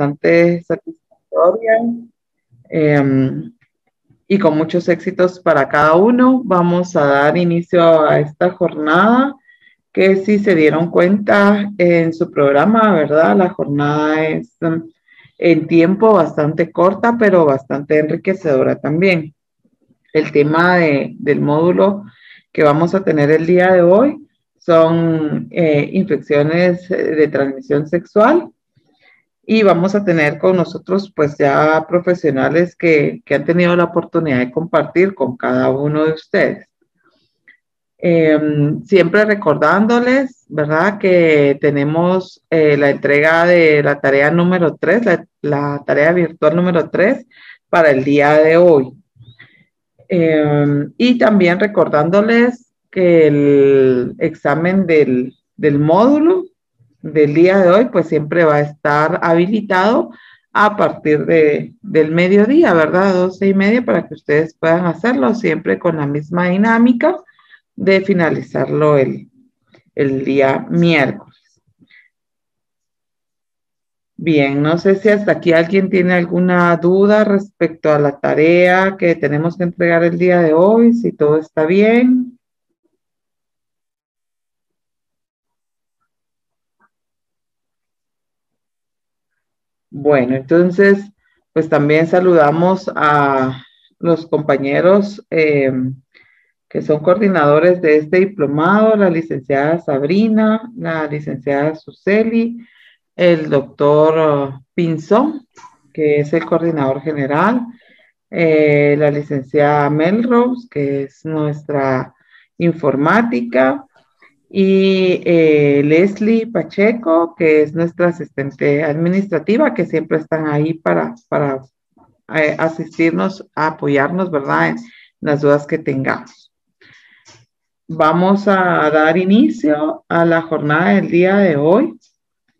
bastante satisfactoria y con muchos éxitos para cada uno. Vamos a dar inicio a esta jornada que, si se dieron cuenta en su programa, ¿verdad? La jornada es en tiempo bastante corta, pero bastante enriquecedora también. El tema del módulo que vamos a tener el día de hoy son infecciones de transmisión sexual, y vamos a tener con nosotros pues ya profesionales que han tenido la oportunidad de compartir con cada uno de ustedes. Siempre recordándoles, ¿verdad?, que tenemos la entrega de la tarea número 3, la tarea virtual número 3 para el día de hoy. Y también recordándoles que el examen del módulo del día de hoy pues siempre va a estar habilitado a partir del mediodía, ¿verdad? 12:30, para que ustedes puedan hacerlo siempre con la misma dinámica de finalizarlo el día miércoles. Bien, no sé si hasta aquí alguien tiene alguna duda respecto a la tarea que tenemos que entregar el día de hoy, si todo está bien. Bueno, entonces, pues también saludamos a los compañeros que son coordinadores de este diplomado, la licenciada Sabrina, la licenciada Suseli, el doctor Pinzón, que es el coordinador general, la licenciada Melrose, que es nuestra informática, y Leslie Pacheco, que es nuestra asistente administrativa, que siempre están ahí para asistirnos, a apoyarnos, ¿verdad?, en las dudas que tengamos. Vamos a dar inicio a la jornada del día de hoy.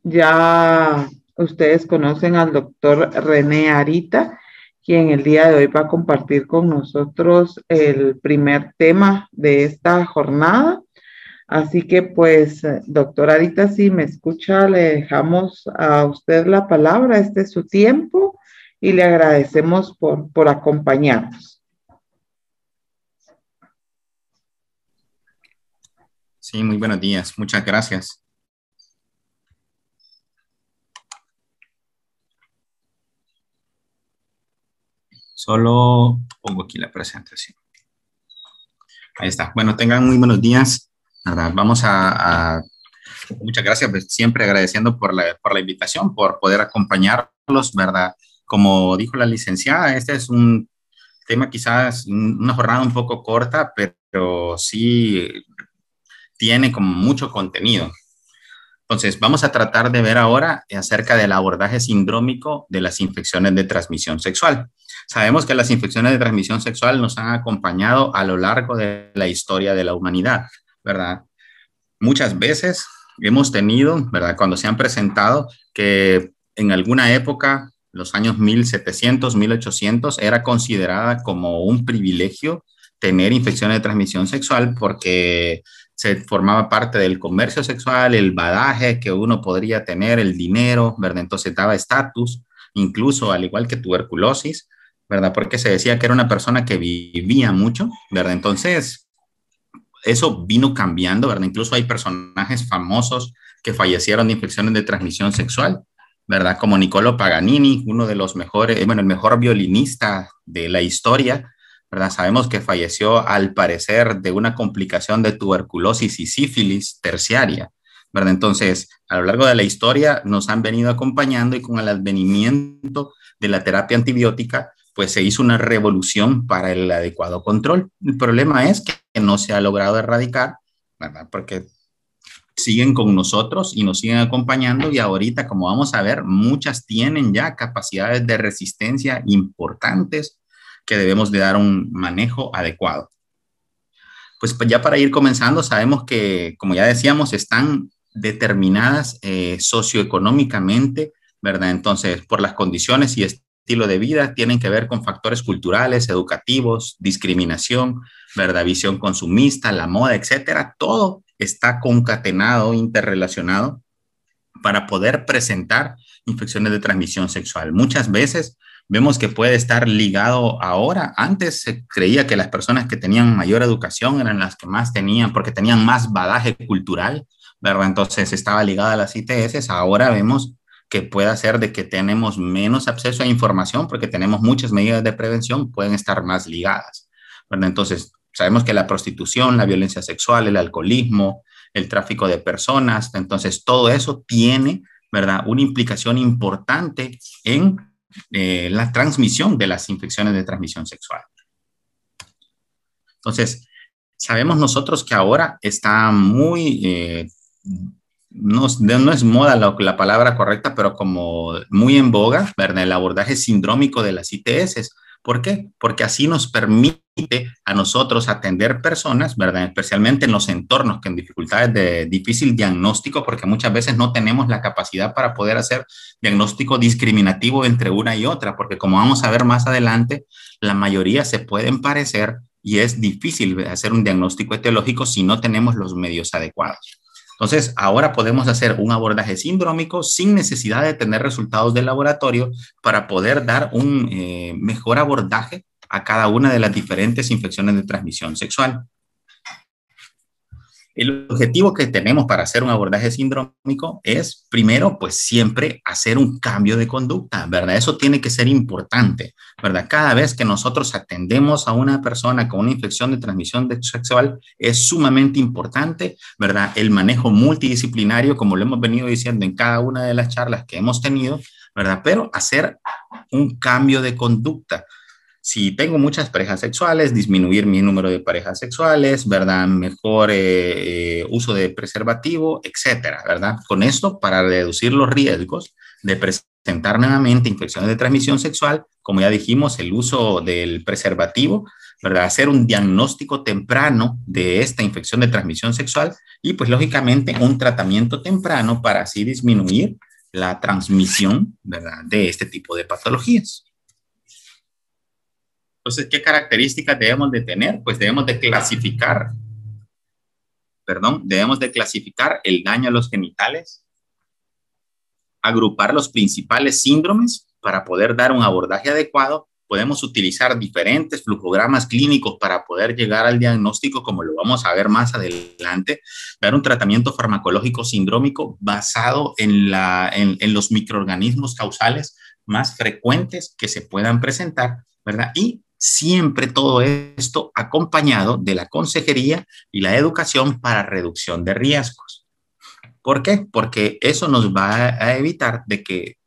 Ya ustedes conocen al doctor René Arita, quien el día de hoy va a compartir con nosotros el primer tema de esta jornada. Así que, pues, doctor Arita, si me escucha, le dejamos a usted la palabra. Este es su tiempo y le agradecemos por acompañarnos. Sí, muy buenos días. Muchas gracias. Solo pongo aquí la presentación. Ahí está. Bueno, tengan muy buenos días. Nada, vamos muchas gracias, pues, siempre agradeciendo por la invitación, por poder acompañarlos, ¿verdad? Como dijo la licenciada, este es un tema quizás una jornada un poco corta, pero sí tiene como mucho contenido. Entonces, vamos a tratar de ver ahora acerca del abordaje sindrómico de las infecciones de transmisión sexual. Sabemos que las infecciones de transmisión sexual nos han acompañado a lo largo de la historia de la humanidad, ¿verdad? Muchas veces hemos tenido, ¿verdad?, cuando se han presentado, que en alguna época, los años 1700, 1800, era considerada como un privilegio tener infecciones de transmisión sexual porque se formaba parte del comercio sexual, el bagaje que uno podría tener, el dinero, ¿verdad? Entonces daba estatus, incluso al igual que tuberculosis, ¿verdad? Porque se decía que era una persona que vivía mucho, ¿verdad? Entonces, eso vino cambiando, ¿verdad? Incluso hay personajes famosos que fallecieron de infecciones de transmisión sexual, ¿verdad? Como Niccolo Paganini, uno de los mejores, bueno, el mejor violinista de la historia, ¿verdad? Sabemos que falleció al parecer de una complicación de tuberculosis y sífilis terciaria, ¿verdad? Entonces, a lo largo de la historia nos han venido acompañando, y con el advenimiento de la terapia antibiótica, pues se hizo una revolución para el adecuado control. El problema es que no se ha logrado erradicar, ¿verdad? Porque siguen con nosotros y nos siguen acompañando, y ahorita, como vamos a ver, muchas tienen ya capacidades de resistencia importantes que debemos de dar un manejo adecuado. Pues ya para ir comenzando, sabemos que, como ya decíamos, están determinadas socioeconómicamente, ¿verdad? Entonces, por las condiciones y estilo de vida, tienen que ver con factores culturales, educativos, discriminación, ¿verdad? Visión consumista, la moda, etcétera. Todo está concatenado, interrelacionado para poder presentar infecciones de transmisión sexual. Muchas veces vemos que puede estar ligado ahora. Antes se creía que las personas que tenían mayor educación eran las que más tenían, porque tenían más bagaje cultural, ¿verdad? Entonces estaba ligada a las ITS. Ahora vemos que puede ser de que tenemos menos acceso a información porque tenemos muchas medidas de prevención, pueden estar más ligadas, ¿verdad? Entonces, sabemos que la prostitución, la violencia sexual, el alcoholismo, el tráfico de personas, entonces todo eso tiene, ¿verdad?, una implicación importante en la transmisión de las infecciones de transmisión sexual. Entonces, sabemos nosotros que ahora está muy, no es moda la palabra correcta, pero como muy en boga, ¿verdad?, el abordaje sindrómico de las ITS. ¿Por qué? Porque así nos permite a nosotros atender personas, ¿verdad?, especialmente en los entornos con dificultades de difícil diagnóstico, porque muchas veces no tenemos la capacidad para poder hacer diagnóstico discriminativo entre una y otra, porque como vamos a ver más adelante, la mayoría se pueden parecer y es difícil hacer un diagnóstico etiológico si no tenemos los medios adecuados. Entonces, ahora podemos hacer un abordaje sindrómico sin necesidad de tener resultados de laboratorio para poder dar un mejor abordaje a cada una de las diferentes infecciones de transmisión sexual. El objetivo que tenemos para hacer un abordaje sindrómico es, primero, pues siempre hacer un cambio de conducta, ¿verdad? Eso tiene que ser importante, ¿verdad? Cada vez que nosotros atendemos a una persona con una infección de transmisión sexual, es sumamente importante, ¿verdad?, el manejo multidisciplinario, como lo hemos venido diciendo en cada una de las charlas que hemos tenido, ¿verdad? Pero hacer un cambio de conducta. Si tengo muchas parejas sexuales, disminuir mi número de parejas sexuales, ¿verdad? Mejor uso de preservativo, etcétera, ¿verdad? Con esto, para reducir los riesgos de presentar nuevamente infecciones de transmisión sexual, como ya dijimos, el uso del preservativo, ¿verdad? Hacer un diagnóstico temprano de esta infección de transmisión sexual y, pues, lógicamente, un tratamiento temprano para así disminuir la transmisión, ¿verdad?, de este tipo de patologías. Entonces, ¿qué características debemos de tener? Pues debemos de clasificar el daño a los genitales, agrupar los principales síndromes para poder dar un abordaje adecuado. Podemos utilizar diferentes flujogramas clínicos para poder llegar al diagnóstico, como lo vamos a ver más adelante, dar un tratamiento farmacológico sindrómico basado en los microorganismos causales más frecuentes que se puedan presentar, ¿verdad? Y siempre todo esto acompañado de la consejería y la educación para reducción de riesgos. ¿Por qué? Porque eso nos va a evitar de que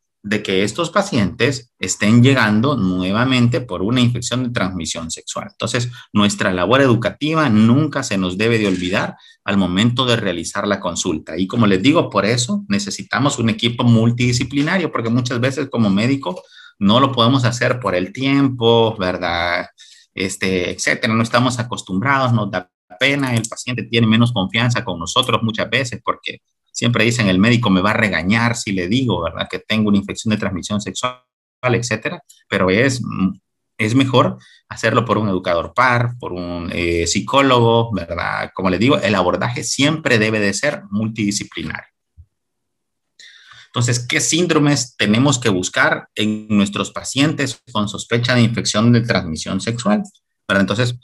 estos pacientes estén llegando nuevamente por una infección de transmisión sexual. Entonces, nuestra labor educativa nunca se nos debe de olvidar al momento de realizar la consulta. Y como les digo, por eso necesitamos un equipo multidisciplinario, porque muchas veces como médico no lo podemos hacer por el tiempo, ¿verdad? Etcétera. No estamos acostumbrados, nos da pena, el paciente tiene menos confianza con nosotros muchas veces porque siempre dicen el médico me va a regañar si le digo, ¿verdad?, que tengo una infección de transmisión sexual, etcétera. Pero es mejor hacerlo por un educador par, por un psicólogo, ¿verdad? Como les digo, el abordaje siempre debe de ser multidisciplinario. Entonces, ¿qué síndromes tenemos que buscar en nuestros pacientes con sospecha de infección de transmisión sexual? ¿Verdad? Entonces,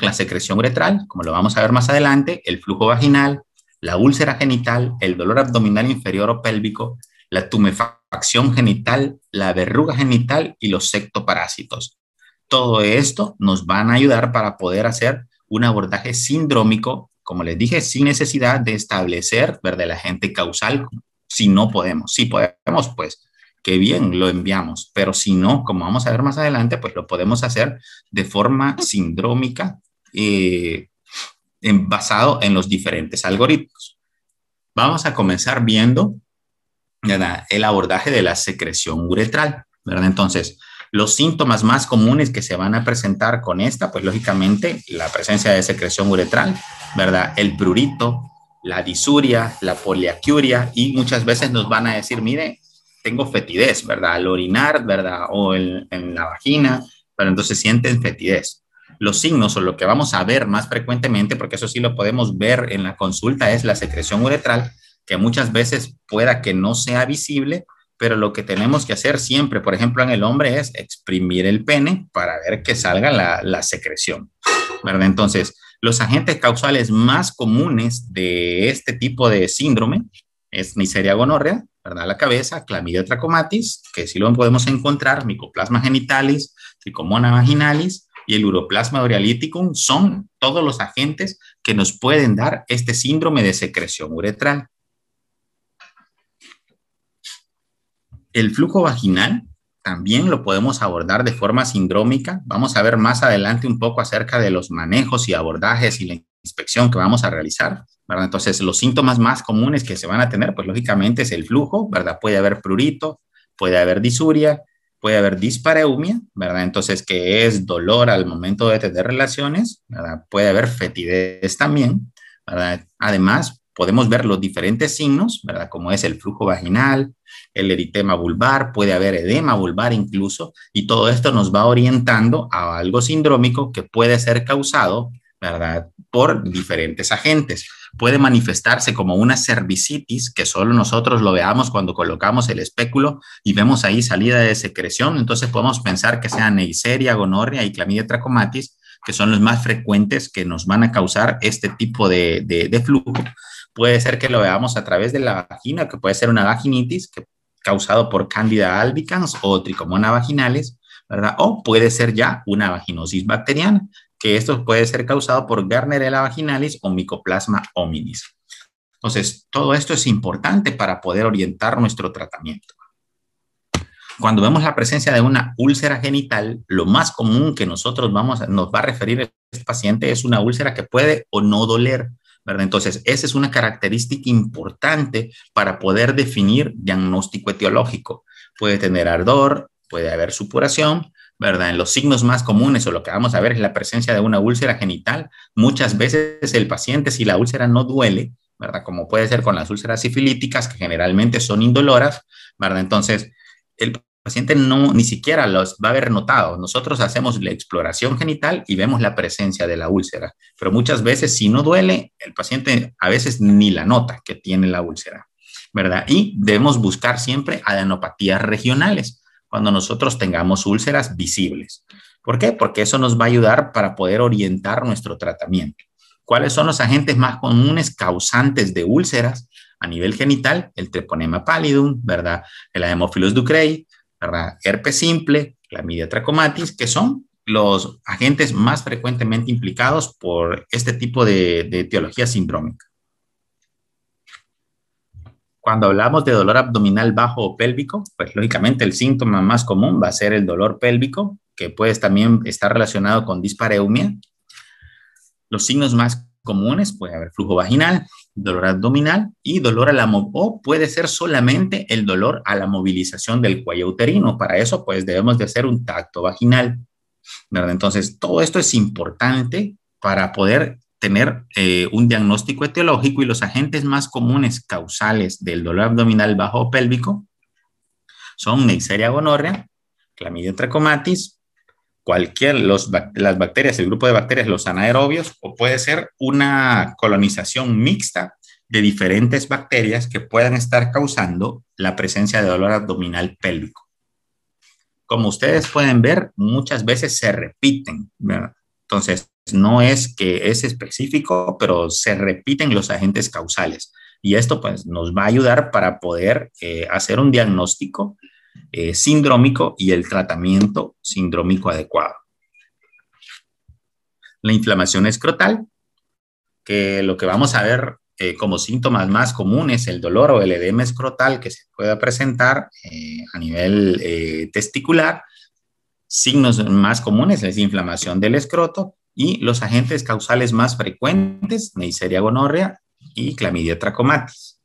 la secreción uretral, como lo vamos a ver más adelante, el flujo vaginal, la úlcera genital, el dolor abdominal inferior o pélvico, la tumefacción genital, la verruga genital y los sectoparásitos. Todo esto nos van a ayudar para poder hacer un abordaje sindrómico, como les dije, sin necesidad de establecer, ¿verdad?, el agente causal. Si no podemos, si podemos, pues qué bien, lo enviamos, pero si no, como vamos a ver más adelante, pues lo podemos hacer de forma sindrómica basado en los diferentes algoritmos. Vamos a comenzar viendo, ¿verdad?, el abordaje de la secreción uretral, ¿verdad? Entonces, los síntomas más comunes que se van a presentar con esta, pues lógicamente la presencia de secreción uretral, ¿verdad?, el prurito, la disuria, la poliacuria, y muchas veces nos van a decir, mire, tengo fetidez, ¿verdad?, al orinar, ¿verdad?, o en la vagina, pero entonces sienten fetidez. Los signos, o lo que vamos a ver más frecuentemente, porque eso sí lo podemos ver en la consulta, es la secreción uretral, que muchas veces pueda que no sea visible, pero lo que tenemos que hacer siempre, por ejemplo, en el hombre es exprimir el pene para ver que salga la secreción, ¿verdad? Entonces, los agentes causales más comunes de este tipo de síndrome es Neisseria gonorrea, ¿verdad? La cabeza, Clamidia trachomatis, que sí lo podemos encontrar, Mycoplasma genitalis, Trichomona vaginalis y el Uroplasma urealyticum son todos los agentes que nos pueden dar este síndrome de secreción uretral. El flujo vaginal también lo podemos abordar de forma sindrómica. Vamos a ver más adelante un poco acerca de los manejos y abordajes y la inspección que vamos a realizar, ¿verdad? Entonces, los síntomas más comunes que se van a tener, pues lógicamente es el flujo, ¿verdad? Puede haber prurito, puede haber disuria, puede haber dispareumia, ¿verdad? Entonces, que es dolor al momento de tener relaciones, ¿verdad? Puede haber fetidez también, ¿verdad? Además, podemos ver los diferentes signos, ¿verdad? Como es el flujo vaginal, el eritema vulvar, puede haber edema vulvar incluso, y todo esto nos va orientando a algo sindrómico que puede ser causado, ¿verdad? Por diferentes agentes. Puede manifestarse como una cervicitis, que solo nosotros lo veamos cuando colocamos el espéculo y vemos ahí salida de secreción, entonces podemos pensar que sea Neisseria, gonorrea y Clamidia trachomatis, que son los más frecuentes que nos van a causar este tipo de flujo. Puede ser que lo veamos a través de la vagina, que puede ser una vaginitis causado por Candida albicans o Trichomona vaginalis, ¿verdad? O puede ser ya una vaginosis bacteriana, que esto puede ser causado por Gardnerella vaginalis o Mycoplasma hominis. Entonces, todo esto es importante para poder orientar nuestro tratamiento. Cuando vemos la presencia de una úlcera genital, lo más común que nos va a referir este paciente es una úlcera que puede o no doler, ¿verdad? Entonces, esa es una característica importante para poder definir diagnóstico etiológico. Puede tener ardor, puede haber supuración, ¿verdad? En los signos más comunes o lo que vamos a ver es la presencia de una úlcera genital. Muchas veces el paciente, si la úlcera no duele, ¿verdad? Como puede ser con las úlceras sifilíticas, que generalmente son indoloras, ¿verdad? Entonces, el paciente ni siquiera los va a haber notado. Nosotros hacemos la exploración genital y vemos la presencia de la úlcera, pero muchas veces si no duele, el paciente a veces ni la nota que tiene la úlcera, ¿verdad? Y debemos buscar siempre adenopatías regionales cuando nosotros tengamos úlceras visibles. ¿Por qué? Porque eso nos va a ayudar para poder orientar nuestro tratamiento. ¿Cuáles son los agentes más comunes causantes de úlceras a nivel genital? El treponema pallidum, ¿verdad? El Haemophilus ducreyi, ¿verdad? Herpes simple, Clamidia trachomatis, que son los agentes más frecuentemente implicados por este tipo de etiología sindrómica. Cuando hablamos de dolor abdominal bajo o pélvico, pues lógicamente el síntoma más común va a ser el dolor pélvico, que puede también estar relacionado con dispareumia. Los signos más comunes puede haber flujo vaginal, dolor abdominal y dolor o puede ser solamente el dolor a la movilización del cuello uterino. Para eso, pues debemos de hacer un tacto vaginal, ¿verdad? Entonces, todo esto es importante para poder tener un diagnóstico etiológico y los agentes más comunes causales del dolor abdominal bajo o pélvico son Neisseria gonorrea, Clamidia trachomatis, las bacterias, el grupo de bacterias, los anaerobios, o puede ser una colonización mixta de diferentes bacterias que puedan estar causando la presencia de dolor abdominal pélvico. Como ustedes pueden ver, muchas veces se repiten, ¿verdad? Entonces, no es que es específico, pero se repiten los agentes causales. Y esto pues nos va a ayudar para poder hacer un diagnóstico sindrómico y el tratamiento sindrómico adecuado. La inflamación escrotal, que lo que vamos a ver como síntomas más comunes, el dolor o el edema escrotal que se pueda presentar a nivel testicular. Signos más comunes es inflamación del escroto y los agentes causales más frecuentes, Neisseria gonorrea y Clamidia trachomatis.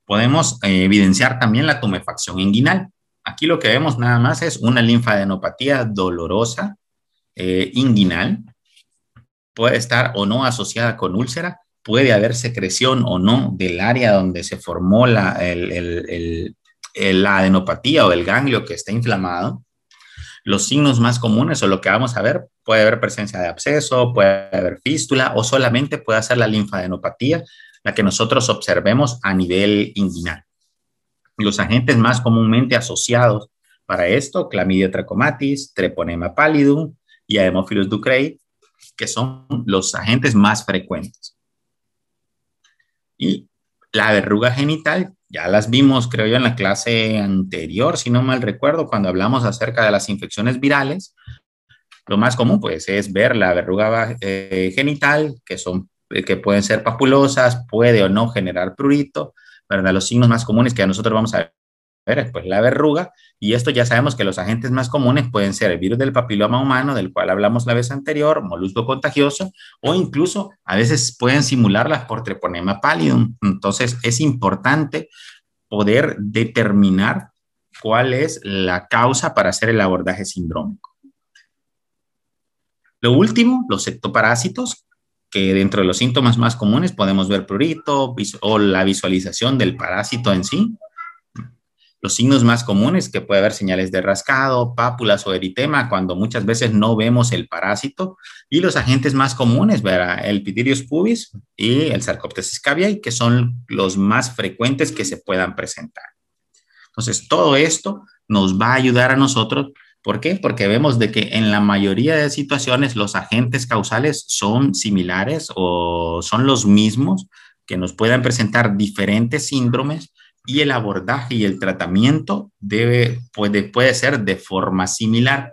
Podemos evidenciar también la tumefacción inguinal. Aquí lo que vemos nada más es una linfadenopatía dolorosa inguinal. Puede estar o no asociada con úlcera, puede haber secreción o no del área donde se formó la adenopatía o el ganglio que está inflamado. Los signos más comunes o lo que vamos a ver, puede haber presencia de absceso, puede haber fístula o solamente puede ser la linfadenopatía la que nosotros observemos a nivel inguinal. Los agentes más comúnmente asociados para esto, Clamidia trachomatis, Treponema pallidum y Haemophilus ducreyi, que son los agentes más frecuentes. Y la verruga genital, ya las vimos, creo yo, en la clase anterior, si no mal recuerdo, cuando hablamos acerca de las infecciones virales. Lo más común, pues, es ver la verruga genital, que pueden ser papulosas, puede o no generar prurito, ¿verdad? Los signos más comunes que nosotros vamos a ver, pues, la verruga, y esto ya sabemos que los agentes más comunes pueden ser el virus del papiloma humano, del cual hablamos la vez anterior, molusco contagioso, o incluso a veces pueden simularlas por Treponema pallidum. Entonces, es importante poder determinar cuál es la causa para hacer el abordaje sindrómico. Lo último, los ectoparásitos, que dentro de los síntomas más comunes podemos ver prurito o la visualización del parásito en sí. Los signos más comunes, que puede haber señales de rascado, pápulas o eritema, cuando muchas veces no vemos el parásito. Y los agentes más comunes, ¿verdad? El Pityrius pubis y el Sarcoptes scabiei, que son los más frecuentes que se puedan presentar. Entonces, todo esto nos va a ayudar a nosotros. ¿Por qué? Porque vemos de que en la mayoría de situaciones los agentes causales son similares o son los mismos, que nos puedan presentar diferentes síndromes, y el abordaje y el tratamiento puede ser de forma similar.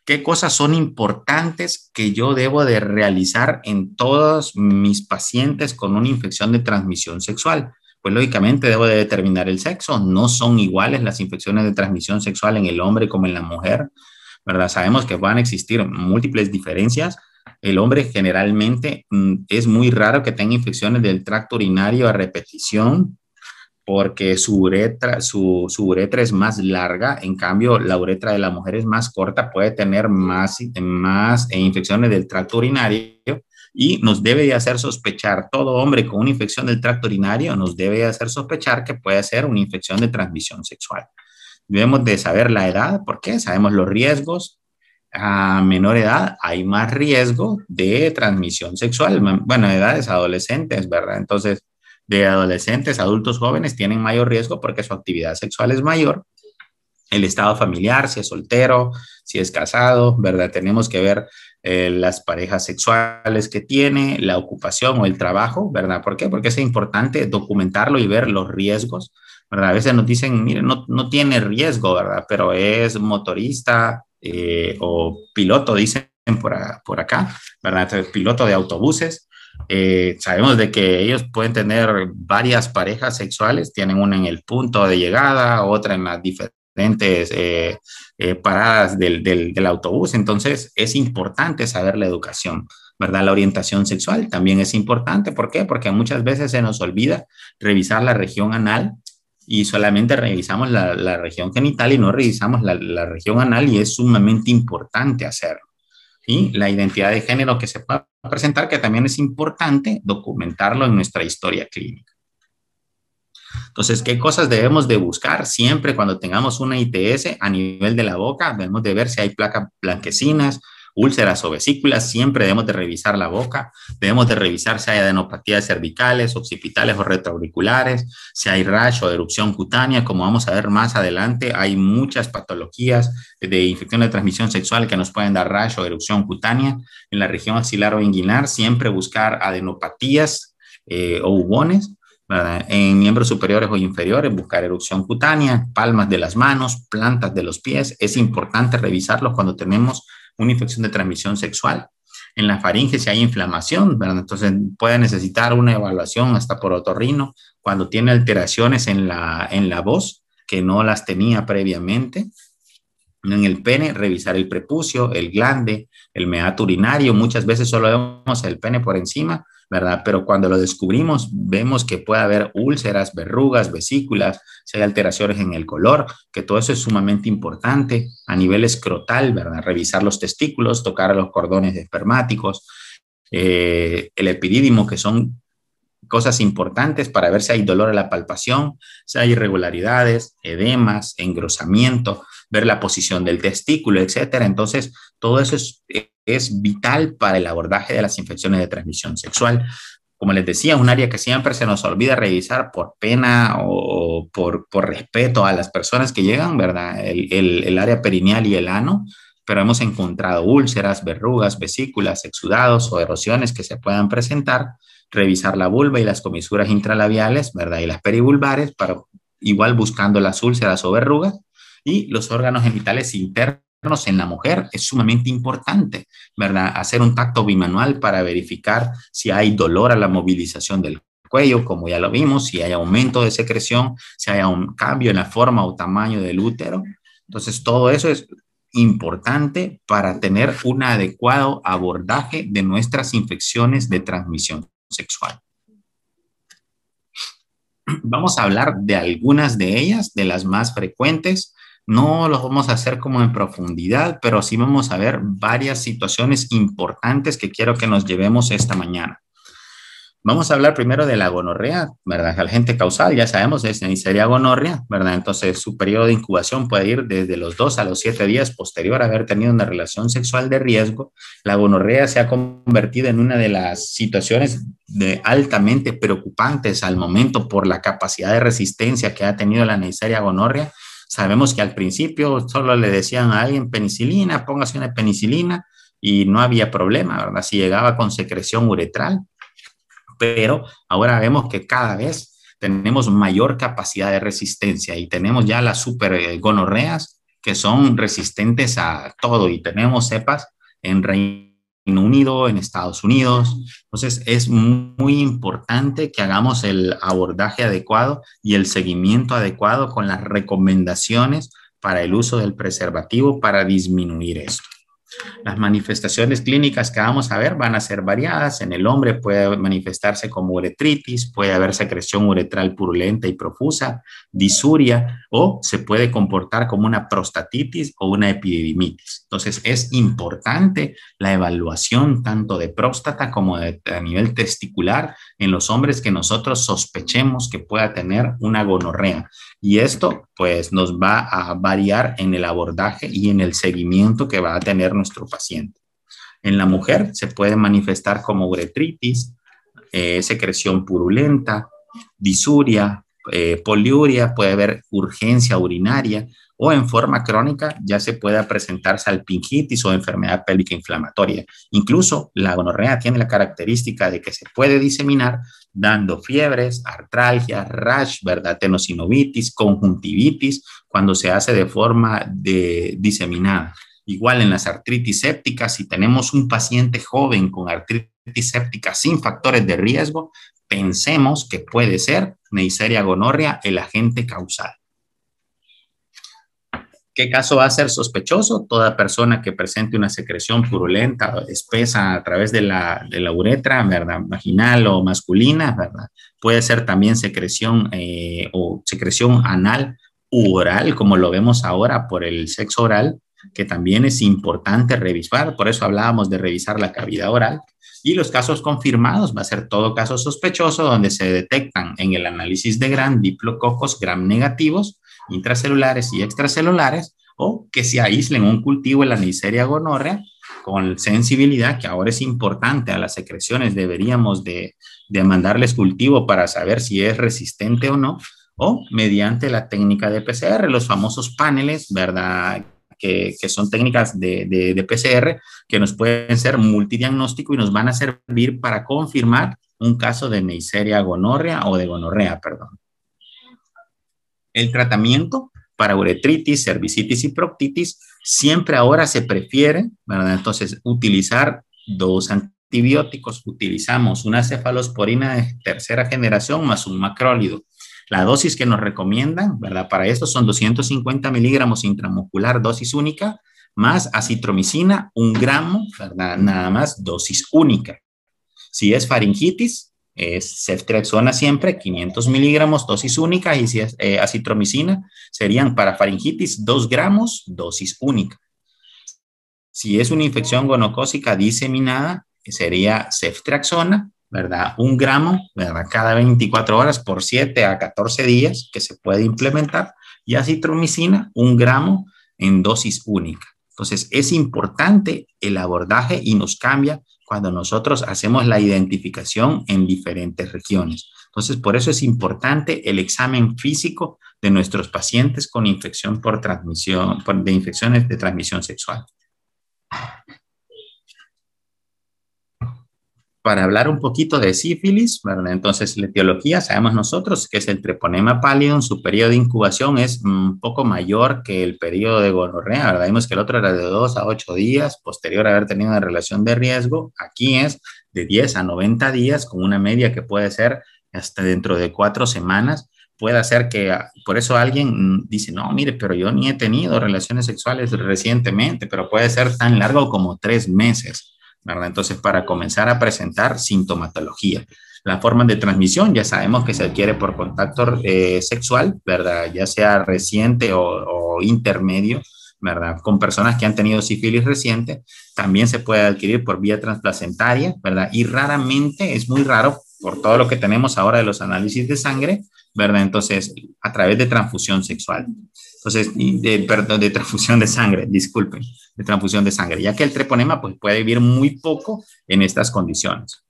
¿Qué cosas son importantes que yo debo de realizar en todos mis pacientes con una infección de transmisión sexual? Pues lógicamente debo de determinar el sexo. No son iguales las infecciones de transmisión sexual en el hombre como en la mujer, ¿verdad? Sabemos que van a existir múltiples diferencias. El hombre generalmente es muy raro que tenga infecciones del tracto urinario a repetición, porque su uretra es más larga. En cambio, la uretra de la mujer es más corta, puede tener más infecciones del tracto urinario, y nos debe de hacer sospechar, todo hombre con una infección del tracto urinario nos debe de hacer sospechar que puede ser una infección de transmisión sexual. Debemos de saber la edad, porque sabemos los riesgos. A menor edad hay más riesgo de transmisión sexual. Bueno, edades adolescentes, ¿verdad? Entonces, de adolescentes, adultos jóvenes tienen mayor riesgo porque su actividad sexual es mayor. El estado familiar, si es soltero, si es casado, ¿verdad? Tenemos que ver las parejas sexuales que tiene, la ocupación o el trabajo, ¿verdad? ¿Por qué? Porque es importante documentarlo y ver los riesgos, ¿verdad? A veces nos dicen, mire, no tiene riesgo, ¿verdad? Pero es motorista o piloto, dicen por acá, ¿verdad? Entonces, piloto de autobuses. Sabemos de que ellos pueden tener varias parejas sexuales, tienen una en el punto de llegada, otra en las diferentes paradas del autobús. Entonces es importante saber la educación, ¿verdad? La orientación sexual también es importante. ¿Por qué? Porque muchas veces se nos olvida revisar la región anal y solamente revisamos la región genital y no revisamos la región anal, y es sumamente importante hacerlo. Y la identidad de género que se pueda presentar, que también es importante documentarlo en nuestra historia clínica. Entonces, ¿qué cosas debemos de buscar? Siempre cuando tengamos una ITS a nivel de la boca, debemos de ver si hay placas blanquecinas, úlceras o vesículas. Siempre debemos de revisar la boca. Debemos de revisar si hay adenopatías cervicales, occipitales o retroauriculares, si hay rash o erupción cutánea. Como vamos a ver más adelante, hay muchas patologías de infección de transmisión sexual que nos pueden dar rash o erupción cutánea. En la región axilar o inguinal, siempre buscar adenopatías o bubones, ¿verdad? En miembros superiores o inferiores, buscar erupción cutánea, palmas de las manos, plantas de los pies. Es importante revisarlos cuando tenemos una infección de transmisión sexual. En la faringe, si hay inflamación, ¿verdad? Entonces puede necesitar una evaluación hasta por otorrino cuando tiene alteraciones en la voz que no las tenía previamente. En el pene, revisar el prepucio, el glande, el meato urinario. Muchas veces solo vemos el pene por encima, ¿verdad? Pero cuando lo descubrimos, vemos que puede haber úlceras, verrugas, vesículas, si hay alteraciones en el color, que todo eso es sumamente importante. A nivel escrotal, ¿verdad? Revisar los testículos, tocar los cordones espermáticos, el epidídimo, que son cosas importantes para ver si hay dolor a la palpación, si hay irregularidades, edemas, engrosamiento, ver la posición del testículo, etcétera. Entonces, todo eso es vital para el abordaje de las infecciones de transmisión sexual. como les decía, un área que siempre se nos olvida revisar por pena o por respeto a las personas que llegan, ¿verdad? El área perineal y el ano, pero hemos encontrado úlceras, verrugas, vesículas, exudados o erosiones que se puedan presentar. Revisar la vulva y las comisuras intralabiales, ¿verdad? Y las perivulvares, para igual buscando las úlceras o verrugas. Y los órganos genitales internos en la mujer es sumamente importante, ¿verdad? Hacer un tacto bimanual para verificar si hay dolor a la movilización del cuello, como ya lo vimos, si hay aumento de secreción, si hay un cambio en la forma o tamaño del útero. Entonces, todo eso es importante para tener un adecuado abordaje de nuestras infecciones de transmisión sexual. Vamos a hablar de algunas de ellas, de las más frecuentes. No los vamos a hacer como en profundidad, pero sí vamos a ver varias situaciones importantes que quiero que nos llevemos esta mañana. Vamos a hablar primero de la gonorrea, ¿verdad? El agente causal, ya sabemos, es Neisseria gonorrea, ¿verdad? Entonces, su periodo de incubación puede ir desde los 2 a los 7 días posterior a haber tenido una relación sexual de riesgo. La gonorrea se ha convertido en una de las situaciones altamente preocupantes al momento por la capacidad de resistencia que ha tenido la Neisseria gonorrea. Sabemos que al principio solo le decían a alguien penicilina, póngase una penicilina, y no había problema, ¿verdad? Si llegaba con secreción uretral. Pero ahora vemos que cada vez tenemos mayor capacidad de resistencia y tenemos ya las supergonorreas que son resistentes a todo y tenemos cepas en Reino Unido, en Estados Unidos. Entonces es muy importante que hagamos el abordaje adecuado y el seguimiento adecuado con las recomendaciones para el uso del preservativo para disminuir esto. Las manifestaciones clínicas que vamos a ver van a ser variadas. En el hombre puede manifestarse como uretritis, puede haber secreción uretral purulenta y profusa, disuria, o se puede comportar como una prostatitis o una epididimitis. Entonces, es importante la evaluación tanto de próstata como a nivel testicular en los hombres que nosotros sospechemos que pueda tener una gonorrea. Y esto, pues, nos va a variar en el abordaje y en el seguimiento que va a tener nuestro paciente. En la mujer se puede manifestar como uretritis, secreción purulenta, disuria, poliuria, puede haber urgencia urinaria o en forma crónica ya se puede presentar salpingitis o enfermedad pélvica inflamatoria. Incluso la gonorrea tiene la característica de que se puede diseminar dando fiebres, artralgia, rash, ¿verdad? Tenosinovitis, conjuntivitis, cuando se hace de forma diseminada. Igual en las artritis sépticas, si tenemos un paciente joven con artritis séptica sin factores de riesgo, pensemos que puede ser Neisseria gonorrea el agente causal. ¿Qué caso va a ser sospechoso? Toda persona que presente una secreción purulenta, espesa a través de la uretra, ¿verdad? Vaginal o masculina, ¿verdad? Puede ser también secreción o secreción anal u oral, como lo vemos ahora por el sexo oral, que también es importante revisar. Por eso hablábamos de revisar la cavidad oral. Y los casos confirmados va a ser todo caso sospechoso donde se detectan en el análisis de Gram diplococos gram negativos, intracelulares y extracelulares, o que se aíslen un cultivo de la Neisseria gonorrea con sensibilidad, que ahora es importante a las secreciones, deberíamos de mandarles cultivo para saber si es resistente o no, o mediante la técnica de PCR, los famosos paneles, ¿verdad?, que son técnicas de PCR que nos pueden ser multidiagnóstico y nos van a servir para confirmar un caso de Neisseria gonorrea o de gonorrea, perdón. El tratamiento para uretritis, cervicitis y proctitis siempre ahora se prefiere, ¿verdad? Entonces, utilizar 2 antibióticos. Utilizamos una cefalosporina de tercera generación más un macrólido. La dosis que nos recomiendan, ¿verdad?, para esto son 250 miligramos intramuscular, dosis única, más acitromicina, 1 gramo, ¿verdad?, nada más, dosis única. Si es faringitis, es ceftriaxona siempre, 500 miligramos, dosis única, y si es acitromicina, serían para faringitis 2 gramos, dosis única. Si es una infección gonocócica diseminada, sería ceftriaxona, ¿verdad?, 1 gramo, ¿verdad?, cada 24 horas por 7 a 14 días que se puede implementar, y acitromicina, 1 gramo en dosis única. Entonces, es importante el abordaje y nos cambia cuando nosotros hacemos la identificación en diferentes regiones. Entonces, por eso es importante el examen físico de nuestros pacientes con infección por transmisión, de infecciones de transmisión sexual. Para hablar un poquito de sífilis, ¿verdad? Entonces, la etiología, sabemos nosotros que es el treponema pallidum, su periodo de incubación es un poco mayor que el periodo de gonorrea, ¿verdad? Vimos que el otro era de 2 a 8 días, posterior a haber tenido una relación de riesgo. Aquí es de 10 a 90 días, con una media que puede ser hasta dentro de 4 semanas. Puede hacer que, por eso alguien dice, no, mire, pero yo ni he tenido relaciones sexuales recientemente, pero puede ser tan largo como 3 meses. ¿Verdad? Entonces, para comenzar a presentar sintomatología. La forma de transmisión ya sabemos que se adquiere por contacto sexual, ¿verdad? Ya sea reciente o intermedio, ¿verdad? Con personas que han tenido sífilis reciente. También se puede adquirir por vía transplacentaria, ¿verdad? Y raramente, es muy raro, por todo lo que tenemos ahora de los análisis de sangre, ¿verdad? Entonces, a través de transfusión sexual. Entonces, perdón, de transfusión de sangre, disculpen, de transfusión de sangre, ya que el treponema pues, puede vivir muy poco en estas condiciones.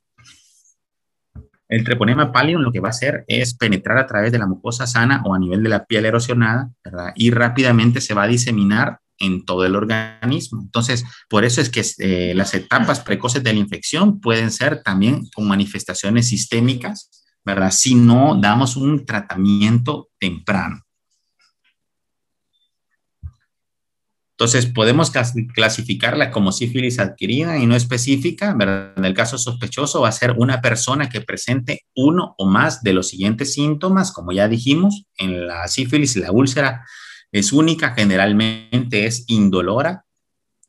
El treponema pallidum lo que va a hacer es penetrar a través de la mucosa sana o a nivel de la piel erosionada, ¿verdad? Y rápidamente se va a diseminar en todo el organismo. Entonces, por eso es que las etapas precoces de la infección pueden ser también con manifestaciones sistémicas, ¿verdad? Si no damos un tratamiento temprano. Entonces, podemos clasificarla como sífilis adquirida y no específica, ¿verdad? En el caso sospechoso va a ser una persona que presente uno o más de los siguientes síntomas, como ya dijimos, en la sífilis la úlcera es única, generalmente es indolora,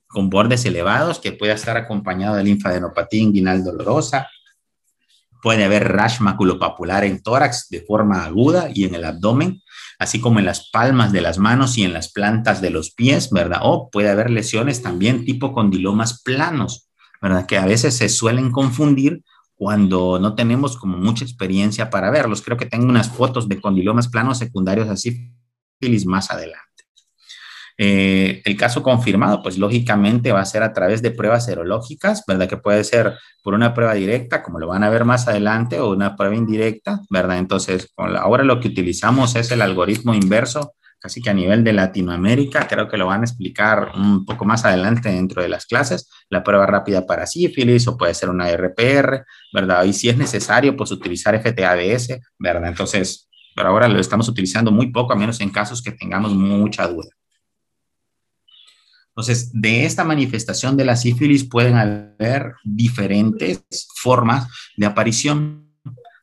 con bordes elevados, que puede estar acompañado de linfadenopatía inguinal dolorosa. Puede haber rash maculopapular en tórax de forma aguda y en el abdomen, así como en las palmas de las manos y en las plantas de los pies, ¿verdad? O puede haber lesiones también tipo condilomas planos, ¿verdad? Que a veces se suelen confundir cuando no tenemos como mucha experiencia para verlos. Creo que tengo unas fotos de condilomas planos secundarios a sífilis más adelante. El caso confirmado, pues lógicamente va a ser a través de pruebas serológicas, ¿verdad? Que puede ser por una prueba directa, como lo van a ver más adelante, o una prueba indirecta, ¿verdad? Entonces, ahora lo que utilizamos es el algoritmo inverso, casi que a nivel de Latinoamérica, creo que lo van a explicar un poco más adelante dentro de las clases, la prueba rápida para sífilis, o puede ser una RPR, ¿verdad? Y si es necesario, pues utilizar FTADS, ¿verdad? Entonces, pero ahora lo estamos utilizando muy poco, a menos en casos que tengamos mucha duda. Entonces, de esta manifestación de la sífilis pueden haber diferentes formas de aparición,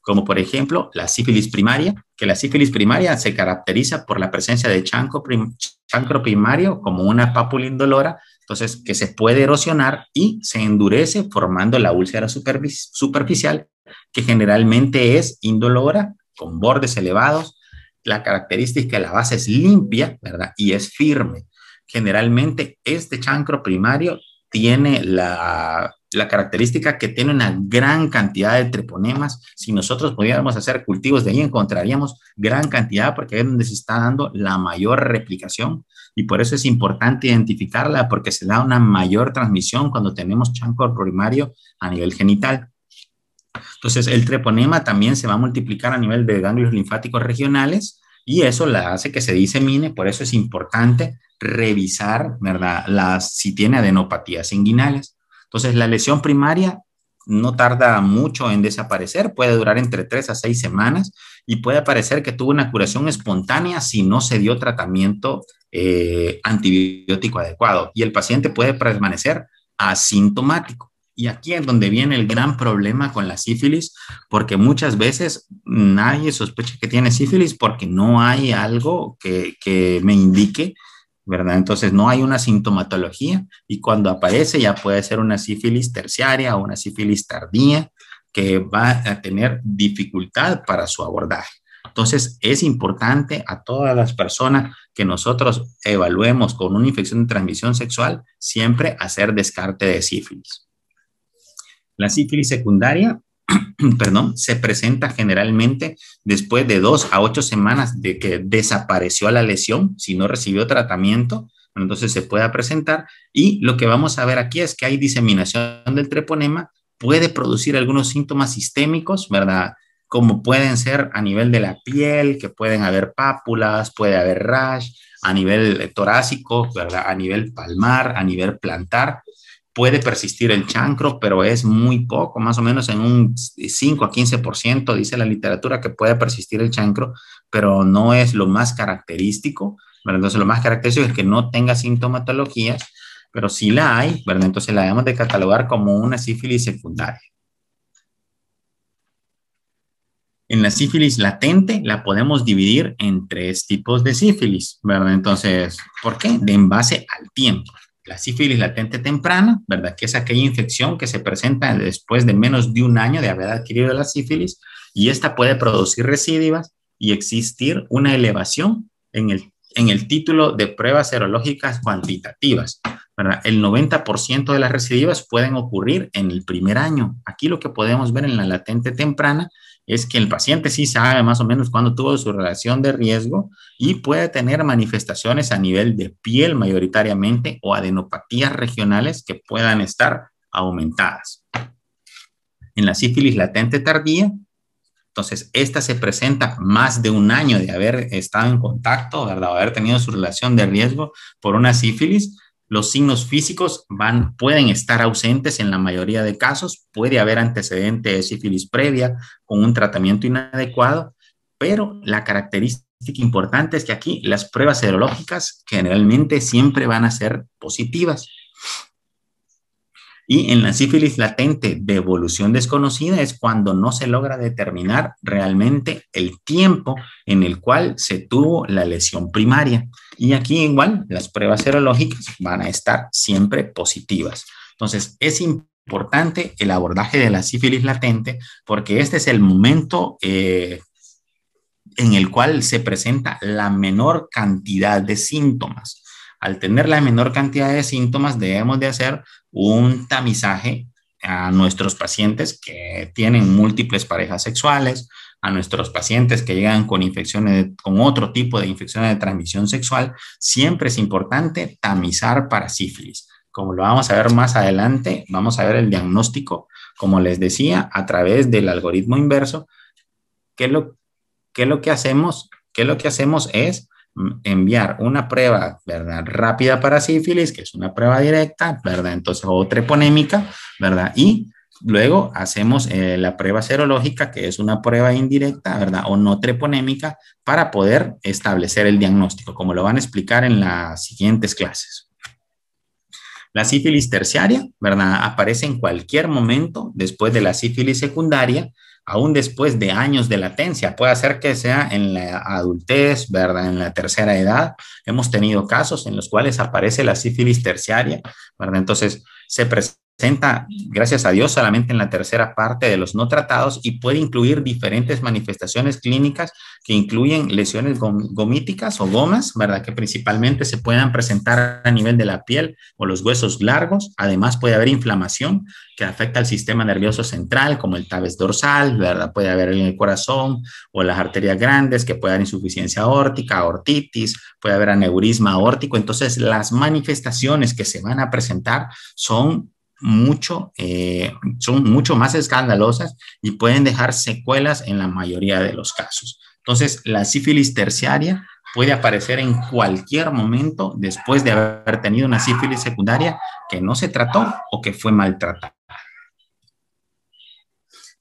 como por ejemplo la sífilis primaria, que la sífilis primaria se caracteriza por la presencia de chancro primario como una pápula indolora, entonces que se puede erosionar y se endurece formando la úlcera superficial, que generalmente es indolora, con bordes elevados. La característica de la base es limpia, ¿verdad? Y es firme. Generalmente este chancro primario tiene la característica que tiene una gran cantidad de treponemas. Si nosotros pudiéramos hacer cultivos de ahí, encontraríamos gran cantidad porque es donde se está dando la mayor replicación y por eso es importante identificarla porque se da una mayor transmisión cuando tenemos chancro primario a nivel genital. Entonces, el treponema también se va a multiplicar a nivel de ganglios linfáticos regionales y eso la hace que se disemine, por eso es importante revisar, ¿verdad? Si tiene adenopatías inguinales. Entonces, la lesión primaria no tarda mucho en desaparecer, puede durar entre 3 a 6 semanas y puede parecer que tuvo una curación espontánea si no se dio tratamiento antibiótico adecuado y el paciente puede permanecer asintomático. Y aquí es donde viene el gran problema con la sífilis, porque muchas veces nadie sospecha que tiene sífilis porque no hay algo que me indique, ¿verdad? Entonces no hay una sintomatología y cuando aparece ya puede ser una sífilis terciaria o una sífilis tardía que va a tener dificultad para su abordaje. Entonces es importante a todas las personas que nosotros evaluemos con una infección de transmisión sexual siempre hacer descarte de sífilis. La sífilis secundaria, perdón, se presenta generalmente después de 2 a 8 semanas de que desapareció la lesión, si no recibió tratamiento, entonces se puede presentar y lo que vamos a ver aquí es que hay diseminación del treponema, puede producir algunos síntomas sistémicos, ¿verdad? Como pueden ser a nivel de la piel, que pueden haber pápulas, puede haber rash, a nivel torácico, ¿verdad? A nivel palmar, a nivel plantar. Puede persistir el chancro, pero es muy poco, más o menos en un 5 a 15%, dice la literatura, que puede persistir el chancro, pero no es lo más característico, ¿verdad? Entonces, lo más característico es que no tenga sintomatologías, pero si la hay, ¿verdad? Entonces la debemos de catalogar como una sífilis secundaria. En la sífilis latente la podemos dividir en 3 tipos de sífilis, ¿verdad? Entonces, ¿por qué? En base al tiempo. La sífilis latente temprana, ¿verdad? Que es aquella infección que se presenta después de menos de un año de haber adquirido la sífilis, y esta puede producir recidivas y existir una elevación en el título de pruebas serológicas cuantitativas, ¿verdad? El 90% de las recidivas pueden ocurrir en el primer año. Aquí lo que podemos ver en la latente temprana es que el paciente sí sabe más o menos cuándo tuvo su relación de riesgo y puede tener manifestaciones a nivel de piel mayoritariamente o adenopatías regionales que puedan estar aumentadas. En la sífilis latente tardía, entonces esta se presenta más de un año de haber estado en contacto, ¿verdad? O haber tenido su relación de riesgo por una sífilis. Los signos físicos pueden estar ausentes en la mayoría de casos, puede haber antecedente de sífilis previa con un tratamiento inadecuado, pero la característica importante es que aquí las pruebas serológicas generalmente siempre van a ser positivas. Y en la sífilis latente de evolución desconocida es cuando no se logra determinar realmente el tiempo en el cual se tuvo la lesión primaria. Y aquí igual las pruebas serológicas van a estar siempre positivas. Entonces es importante el abordaje de la sífilis latente porque este es el momento en el cual se presenta la menor cantidad de síntomas. Al tener la menor cantidad de síntomas, debemos de hacer un tamizaje a nuestros pacientes que tienen múltiples parejas sexuales, a nuestros pacientes que llegan con infecciones, con otro tipo de infecciones de transmisión sexual. Siempre es importante tamizar para sífilis. Como lo vamos a ver más adelante, vamos a ver el diagnóstico, como les decía, a través del algoritmo inverso. ¿Qué es lo que hacemos? ¿Qué es lo que hacemos? Es enviar una prueba, ¿verdad? Rápida para sífilis, que es una prueba directa, ¿verdad? Entonces, o treponémica, ¿verdad? Y luego hacemos la prueba serológica, que es una prueba indirecta, ¿verdad? O no treponémica, para poder establecer el diagnóstico, como lo van a explicar en las siguientes clases. La sífilis terciaria, ¿verdad? Aparece en cualquier momento después de la sífilis secundaria, aún después de años de latencia. Puede ser que sea en la adultez, ¿verdad? En la tercera edad. Hemos tenido casos en los cuales aparece la sífilis terciaria, ¿verdad? Entonces, se presenta, gracias a Dios, solamente en la tercera parte de los no tratados y puede incluir diferentes manifestaciones clínicas que incluyen lesiones gomíticas o gomas, ¿verdad? Que principalmente se puedan presentar a nivel de la piel o los huesos largos. Además, puede haber inflamación que afecta al sistema nervioso central, como el tabes dorsal, ¿verdad? Puede haber en el corazón o las arterias grandes, que puede haber insuficiencia aórtica, aortitis, puede haber aneurisma aórtico. Entonces, las manifestaciones que se van a presentar son mucho más escandalosas y pueden dejar secuelas en la mayoría de los casos. Entonces, la sífilis terciaria puede aparecer en cualquier momento después de haber tenido una sífilis secundaria que no se trató o que fue maltratada.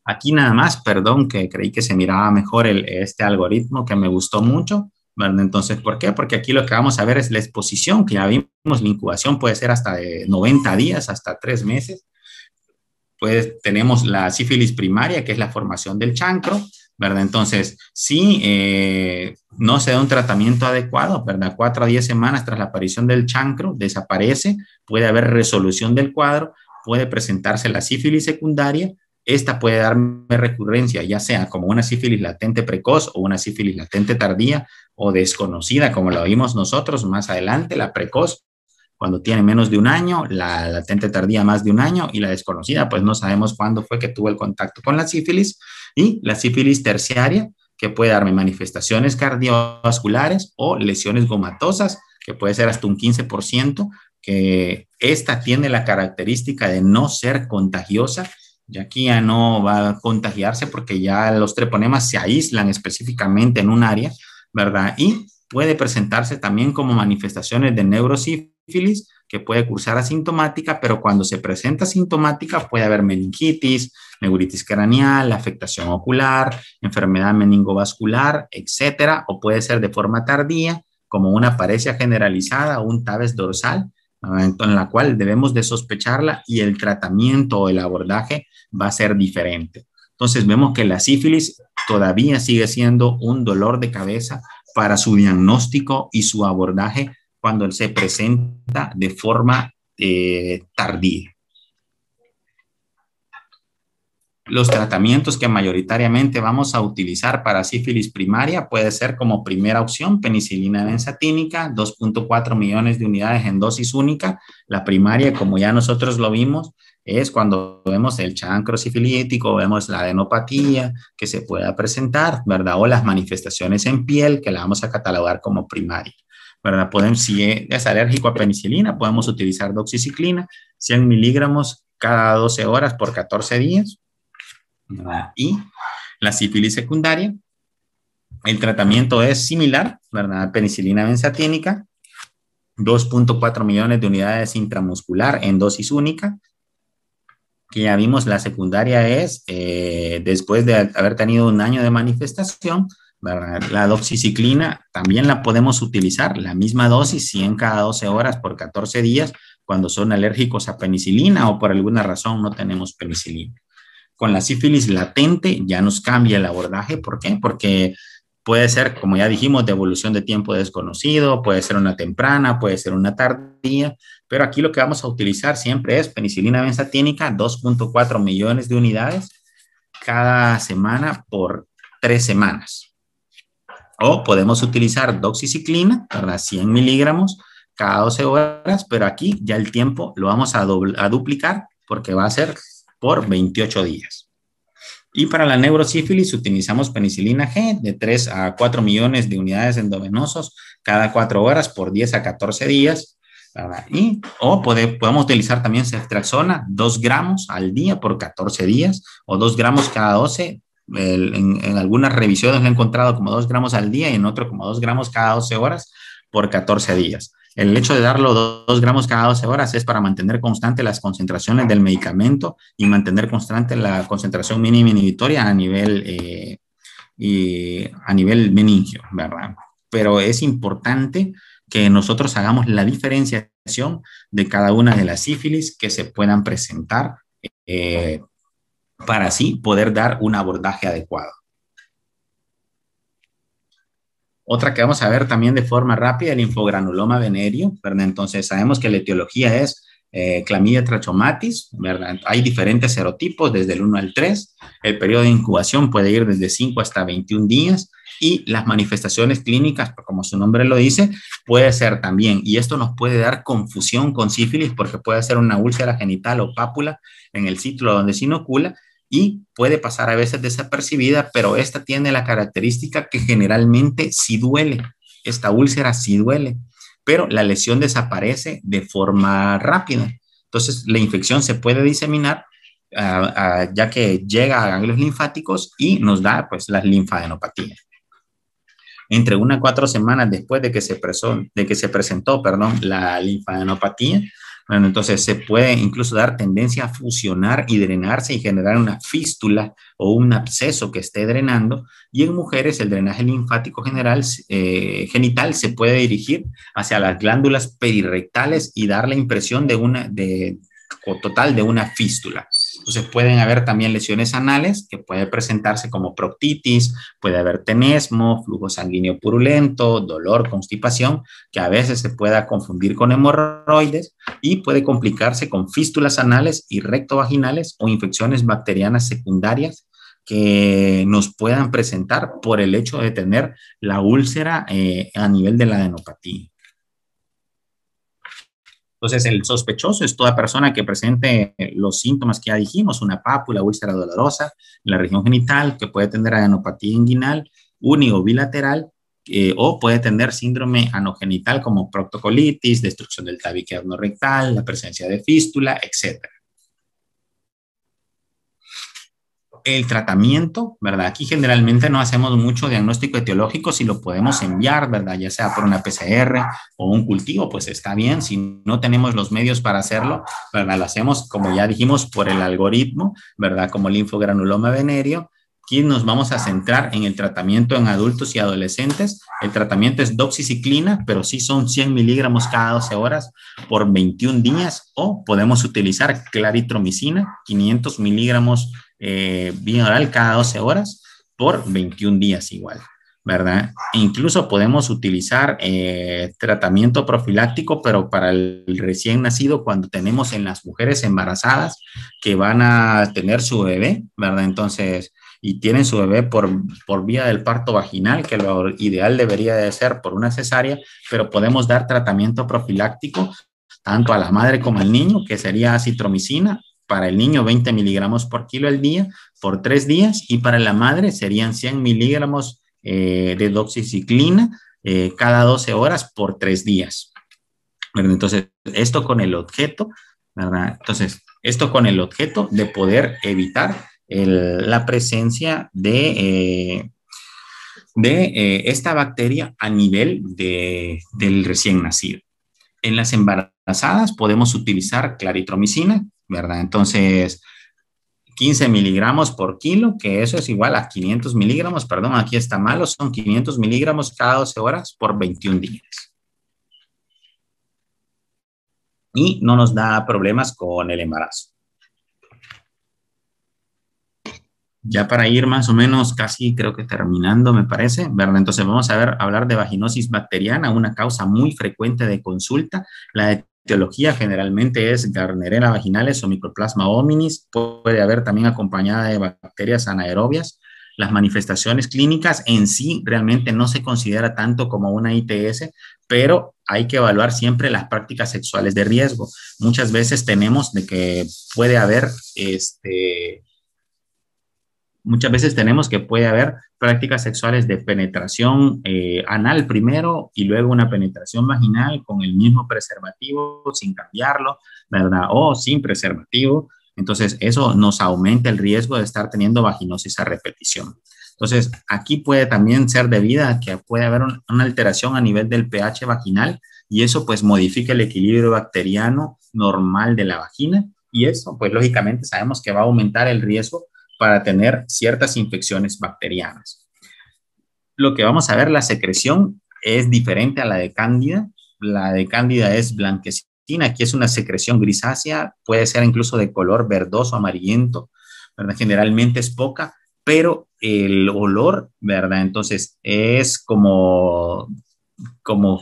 Aquí nada más, perdón, que creí que se miraba mejor este algoritmo que me gustó mucho, ¿verdad? Entonces, ¿por qué? Porque aquí lo que vamos a ver es la exposición, que ya vimos, la incubación puede ser hasta de 90 días, hasta 3 meses. Pues tenemos la sífilis primaria, que es la formación del chancro, ¿verdad? Entonces, si no se da un tratamiento adecuado, ¿verdad? 4 a 10 semanas tras la aparición del chancro, desaparece, puede haber resolución del cuadro, puede presentarse la sífilis secundaria. Esta puede darme recurrencia, ya sea como una sífilis latente precoz o una sífilis latente tardía o desconocida, como lo vimos nosotros más adelante, la precoz cuando tiene menos de un año, la latente tardía más de un año y la desconocida, pues no sabemos cuándo fue que tuvo el contacto con la sífilis, y la sífilis terciaria, que puede darme manifestaciones cardiovasculares o lesiones gomatosas, que puede ser hasta un 15%, que esta tiene la característica de no ser contagiosa Ya aquí ya no va a contagiarse porque ya los treponemas se aíslan específicamente en un área, ¿verdad? Y puede presentarse también como manifestaciones de neurosífilis, que puede cursar asintomática, pero cuando se presenta sintomática puede haber meningitis, neuritis craneal, afectación ocular, enfermedad meningovascular, etcétera, o puede ser de forma tardía, como una paresia generalizada o un tabes dorsal, en la cual debemos de sospecharla y el tratamiento o el abordaje va a ser diferente. Entonces vemos que la sífilis todavía sigue siendo un dolor de cabeza para su diagnóstico y su abordaje cuando se presenta de forma tardía. Los tratamientos que mayoritariamente vamos a utilizar para sífilis primaria puede ser como primera opción penicilina benzatínica, 2.4 millones de unidades en dosis única. La primaria, como ya nosotros lo vimos, es cuando vemos el chancro sifilítico, vemos la adenopatía que se pueda presentar, ¿verdad? O las manifestaciones en piel que la vamos a catalogar como primaria, ¿verdad? Si es alérgico a penicilina, podemos utilizar doxiciclina, 100 miligramos cada 12 horas por 14 días. ¿Verdad? Y la sífilis secundaria, el tratamiento es similar, ¿verdad? Penicilina benzatínica, 2.4 millones de unidades intramuscular en dosis única, que ya vimos la secundaria es después de haber tenido un año de manifestación, ¿verdad? La doxiciclina también la podemos utilizar, la misma dosis, 100 cada 12 horas por 14 días, cuando son alérgicos a penicilina o por alguna razón no tenemos penicilina. Con la sífilis latente ya nos cambia el abordaje. ¿Por qué? Porque puede ser, como ya dijimos, de evolución de tiempo desconocido, puede ser una temprana, puede ser una tardía, pero aquí lo que vamos a utilizar siempre es penicilina benzatínica, 2.4 millones de unidades cada semana por 3 semanas. O podemos utilizar doxiciclina, ¿verdad? 100 miligramos cada 12 horas, pero aquí ya el tiempo lo vamos a duplicar porque va a ser por 28 días. Y para la neurosífilis utilizamos penicilina G de 3 a 4 millones de unidades endovenosos cada 4 horas por 10 a 14 días. O podemos utilizar también ceftriaxona, 2 gramos al día por 14 días o 2 gramos cada 12. En algunas revisiones lo he encontrado como 2 gramos al día y en otro como 2 gramos cada 12 horas por 14 días. El hecho de darlo 2 gramos cada 12 horas es para mantener constante las concentraciones del medicamento y mantener constante la concentración mínima inhibitoria a nivel meningio, ¿verdad? Pero es importante que nosotros hagamos la diferenciación de cada una de las sífilis que se puedan presentar para así poder dar un abordaje adecuado. Otra que vamos a ver también de forma rápida, el linfogranuloma venéreo, ¿verdad? Entonces sabemos que la etiología es Clamidia trachomatis, ¿verdad? Hay diferentes serotipos, desde el 1 al 3. El periodo de incubación puede ir desde 5 hasta 21 días y las manifestaciones clínicas, como su nombre lo dice, puede ser también, y esto nos puede dar confusión con sífilis porque puede ser una úlcera genital o pápula en el sitio donde se inocula, y puede pasar a veces desapercibida, pero esta tiene la característica que generalmente sí duele. Esta úlcera sí duele, pero la lesión desaparece de forma rápida. Entonces, la infección se puede diseminar ya que llega a ganglios linfáticos y nos da pues las linfadenopatías. Entre 1 a 4 semanas después de que se presentó la linfadenopatía, bueno, entonces se puede incluso dar tendencia a fusionar y drenarse y generar una fístula o un absceso que esté drenando. Y en mujeres el drenaje linfático genital se puede dirigir hacia las glándulas perirectales y dar la impresión de una fístula. Entonces pueden haber también lesiones anales que puede presentarse como proctitis, puede haber tenesmo, flujo sanguíneo purulento, dolor, constipación, que a veces se pueda confundir con hemorroides y puede complicarse con fístulas anales y rectovaginales o infecciones bacterianas secundarias que nos puedan presentar por el hecho de tener la úlcera a nivel de la adenopatía. Entonces, el sospechoso es toda persona que presente los síntomas que ya dijimos, una pápula, úlcera dolorosa en la región genital, que puede tener adenopatía inguinal, uni o bilateral, o puede tener síndrome anogenital como proctocolitis, destrucción del tabique rectal, la presencia de fístula, etc. el tratamiento, ¿verdad? Aquí generalmente no hacemos mucho diagnóstico etiológico, si lo podemos enviar, ¿verdad? Ya sea por una PCR o un cultivo, pues está bien. Si no tenemos los medios para hacerlo, ¿verdad? Lo hacemos, como ya dijimos, por el algoritmo, ¿verdad? Como linfogranuloma venéreo. Aquí nos vamos a centrar en el tratamiento en adultos y adolescentes. El tratamiento es doxiciclina, pero sí son 100 miligramos cada 12 horas por 21 días, o podemos utilizar claritromicina, 500 miligramos vía oral cada 12 horas por 21 días igual, ¿verdad? E incluso podemos utilizar tratamiento profiláctico, pero para el recién nacido, cuando tenemos en las mujeres embarazadas que van a tener su bebé, ¿verdad? Entonces, y tienen su bebé por vía del parto vaginal, que lo ideal debería de ser por una cesárea, pero podemos dar tratamiento profiláctico tanto a la madre como al niño, que sería acitromicina, para el niño 20 miligramos por kilo al día por 3 días, y para la madre serían 100 miligramos de doxiciclina cada 12 horas por 3 días. ¿Verdad? Entonces, esto con el objeto, ¿verdad? Entonces, esto con el objeto de poder evitar la presencia de esta bacteria a nivel del recién nacido. En las embarazadas podemos utilizar claritromicina, ¿verdad? Entonces, 15 miligramos por kilo, que eso es igual a 500 miligramos, perdón, aquí está malo, son 500 miligramos cada 12 horas por 21 días. Y no nos da problemas con el embarazo. Ya para ir más o menos casi creo que terminando, me parece, ¿verdad? Entonces vamos a hablar de vaginosis bacteriana, una causa muy frecuente de consulta. La etiología generalmente es Gardnerella vaginalis o Mycoplasma hominis, puede haber también acompañada de bacterias anaerobias. Las manifestaciones clínicas en sí realmente no se considera tanto como una ITS, pero hay que evaluar siempre las prácticas sexuales de riesgo. Muchas veces tenemos de que puede haber muchas veces tenemos que puede haber prácticas sexuales de penetración anal primero y luego una penetración vaginal con el mismo preservativo sin cambiarlo, ¿verdad? O sin preservativo. Entonces, eso nos aumenta el riesgo de estar teniendo vaginosis a repetición. Entonces, aquí puede también ser debida a que puede haber una alteración a nivel del pH vaginal, y eso pues modifica el equilibrio bacteriano normal de la vagina, y eso pues lógicamente sabemos que va a aumentar el riesgo para tener ciertas infecciones bacterianas. Lo que vamos a ver, la secreción es diferente a la de Cándida. La de Cándida es blanquecina, aquí es una secreción grisácea, puede ser incluso de color verdoso, amarillento, ¿verdad? Generalmente es poca, pero el olor, ¿verdad? Entonces es como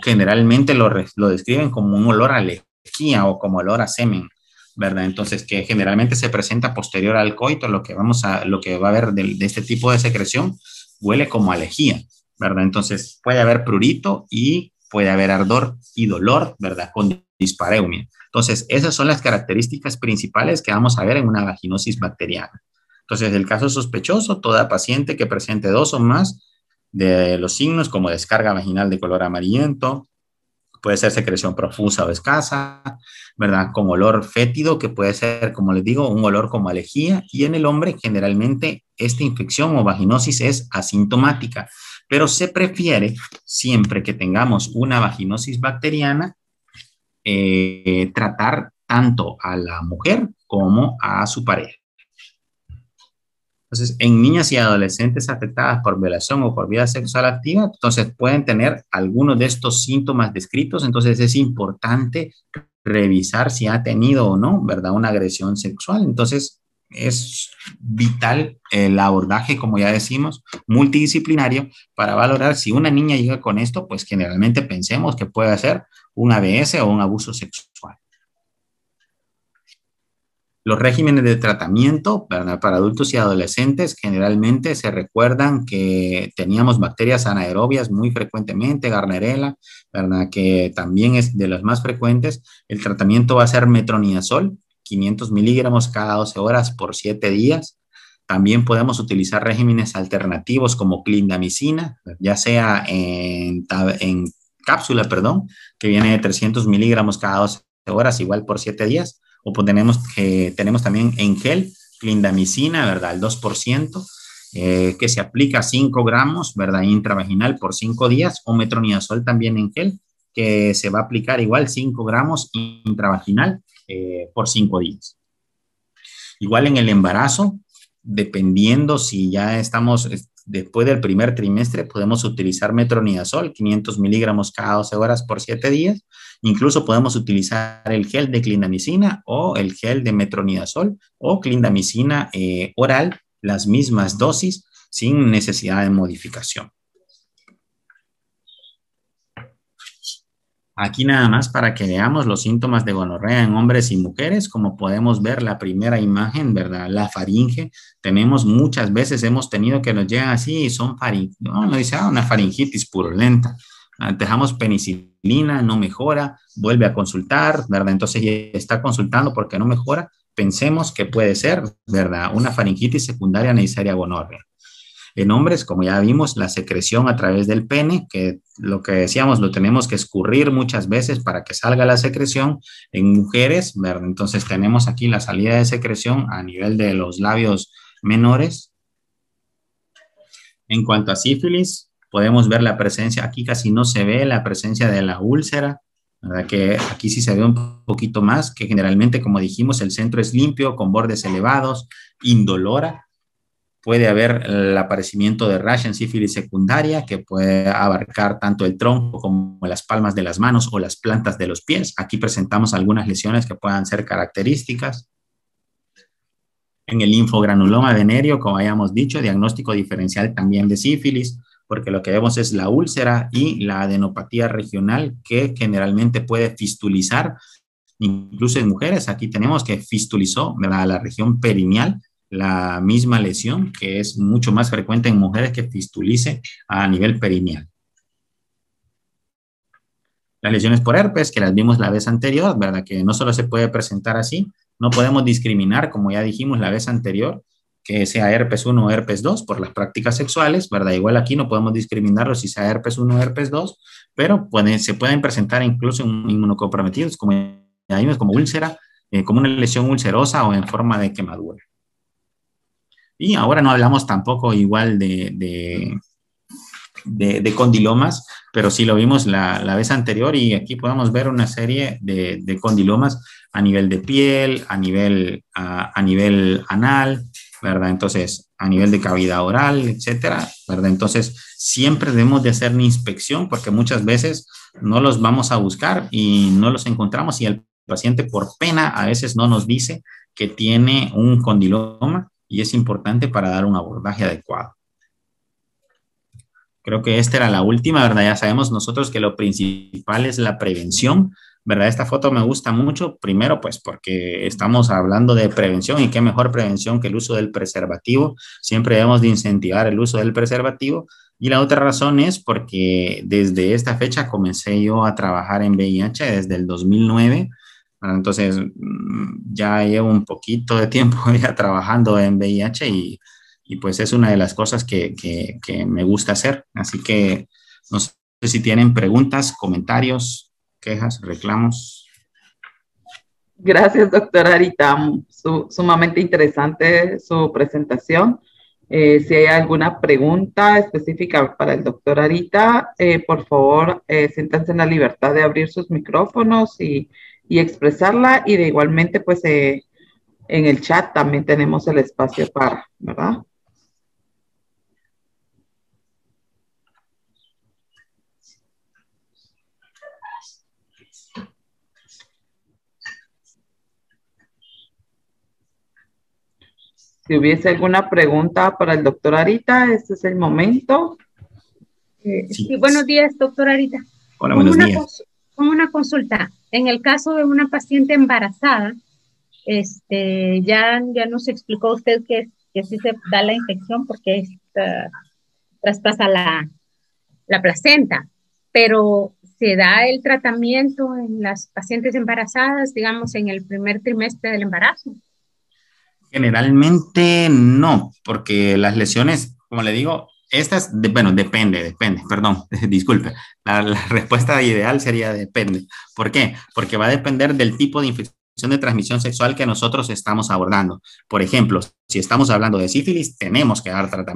generalmente lo describen como un olor a lejía o como olor a semen, ¿verdad? Entonces, que generalmente se presenta posterior al coito, lo que va a haber de este tipo de secreción huele como a lejía, ¿verdad? Entonces, puede haber prurito y puede haber ardor y dolor, ¿verdad? Con dispareunia. Entonces, esas son las características principales que vamos a ver en una vaginosis bacteriana. Entonces, el caso sospechoso, toda paciente que presente 2 o más de los signos como descarga vaginal de color amarillento, puede ser secreción profusa o escasa, ¿verdad? Con olor fétido, que puede ser, como les digo, un olor como a lejía, y en el hombre generalmente esta infección o vaginosis es asintomática, pero se prefiere siempre que tengamos una vaginosis bacteriana tratar tanto a la mujer como a su pareja. Entonces, en niñas y adolescentes afectadas por violación o por vida sexual activa, entonces pueden tener algunos de estos síntomas descritos. Entonces, es importante revisar si ha tenido o no, ¿verdad?, una agresión sexual. Entonces, es vital el abordaje, como ya decimos, multidisciplinario para valorar si una niña llega con esto, pues generalmente pensemos que puede ser un ABS o un abuso sexual. Los regímenes de tratamiento, ¿verdad?, para adultos y adolescentes generalmente se recuerdan que teníamos bacterias anaerobias muy frecuentemente, Gardnerella, ¿verdad?, que también es de las más frecuentes. El tratamiento va a ser metronidazol, 500 miligramos cada 12 horas por 7 días. También podemos utilizar regímenes alternativos como clindamicina, ya sea en cápsula, perdón, que viene de 300 miligramos cada 12 horas, igual por 7 días. O tenemos también en gel, clindamicina, ¿verdad? El 2%, que se aplica 5 gramos, ¿verdad? Intravaginal por 5 días, o metronidazol también en gel, que se va a aplicar igual 5 gramos intravaginal por 5 días. Igual en el embarazo, dependiendo si ya estamos después del primer trimestre, podemos utilizar metronidazol, 500 miligramos cada 12 horas por 7 días. Incluso podemos utilizar el gel de clindamicina o el gel de metronidazol o clindamicina oral, las mismas dosis, sin necesidad de modificación. Aquí nada más para que veamos los síntomas de gonorrea en hombres y mujeres. Como podemos ver la primera imagen, ¿verdad? La faringe. Tenemos muchas veces, hemos tenido que nos llegan así y son faringe. No, nos dice, una faringitis purulenta. Dejamos penicilina, no mejora, vuelve a consultar, ¿verdad? Entonces ya está consultando porque no mejora. Pensemos que puede ser, ¿verdad? Una faringitis secundaria Neisseria gonorrea. En hombres, como ya vimos, la secreción a través del pene, que lo que decíamos, lo tenemos que escurrir muchas veces para que salga la secreción. En mujeres, ¿verdad? Entonces tenemos aquí la salida de secreción a nivel de los labios menores. En cuanto a sífilis, podemos ver la presencia, aquí casi no se ve la presencia de la úlcera, ¿verdad? Que aquí sí se ve un poquito más, que generalmente, como dijimos, el centro es limpio, con bordes elevados, indolora. Puede haber el aparecimiento de rash en sífilis secundaria, que puede abarcar tanto el tronco como las palmas de las manos o las plantas de los pies. Aquí presentamos algunas lesiones que puedan ser características. En el linfogranuloma venéreo, como habíamos dicho, diagnóstico diferencial también de sífilis, porque lo que vemos es la úlcera y la adenopatía regional, que generalmente puede fistulizar, incluso en mujeres. Aquí tenemos que fistulizó, ¿verdad?, la región perineal, la misma lesión, que es mucho más frecuente en mujeres que fistulice a nivel perineal. Las lesiones por herpes, que las vimos la vez anterior, ¿verdad? Que no solo se puede presentar así, no podemos discriminar, como ya dijimos la vez anterior, que sea herpes 1 o herpes 2 por las prácticas sexuales, ¿verdad? Igual aquí no podemos discriminarlo si sea herpes 1 o herpes 2, pero se pueden presentar incluso en inmunocomprometidos, como ya vimos, como úlcera, como una lesión ulcerosa o en forma de quemadura. Y ahora no hablamos tampoco igual de condilomas, pero sí lo vimos la vez anterior, y aquí podemos ver una serie de condilomas a nivel de piel, a nivel anal, ¿verdad? Entonces, a nivel de cavidad oral, etcétera, ¿verdad? Entonces, siempre debemos de hacer una inspección, porque muchas veces no los vamos a buscar y no los encontramos, y el paciente por pena a veces no nos dice que tiene un condiloma, y es importante para dar un abordaje adecuado. Creo que esta era la última, ¿verdad? Ya sabemos nosotros que lo principal es la prevención, ¿verdad? Esta foto me gusta mucho, primero pues porque estamos hablando de prevención, y qué mejor prevención que el uso del preservativo. Siempre debemos de incentivar el uso del preservativo. Y la otra razón es porque desde esta fecha comencé yo a trabajar en VIH desde el 2009. Entonces ya llevo un poquito de tiempo ya trabajando en VIH, y pues es una de las cosas que me gusta hacer. Así que no sé si tienen preguntas, comentarios, quejas, reclamos. Gracias, doctora Arita. Sumamente interesante su presentación. Si hay alguna pregunta específica para el doctor Arita, por favor, siéntanse en la libertad de abrir sus micrófonos y expresarla, y de igualmente, pues, en el chat también tenemos el espacio para, ¿verdad? Si hubiese alguna pregunta para el doctor Arita, este es el momento. Sí, buenos días, doctora Arita. Hola, buenos días. Con una consulta. En el caso de una paciente embarazada, ya nos explicó usted que sí se da la infección porque traspasa la placenta, pero ¿se da el tratamiento en las pacientes embarazadas, digamos, en el primer trimestre del embarazo? Generalmente no, porque las lesiones, como le digo, estas, bueno, depende, perdón, disculpe. La respuesta ideal sería depende. ¿Por qué? Porque va a depender del tipo de infección de transmisión sexual que nosotros estamos abordando. Por ejemplo, si estamos hablando de sífilis, tenemos que dar tratamiento.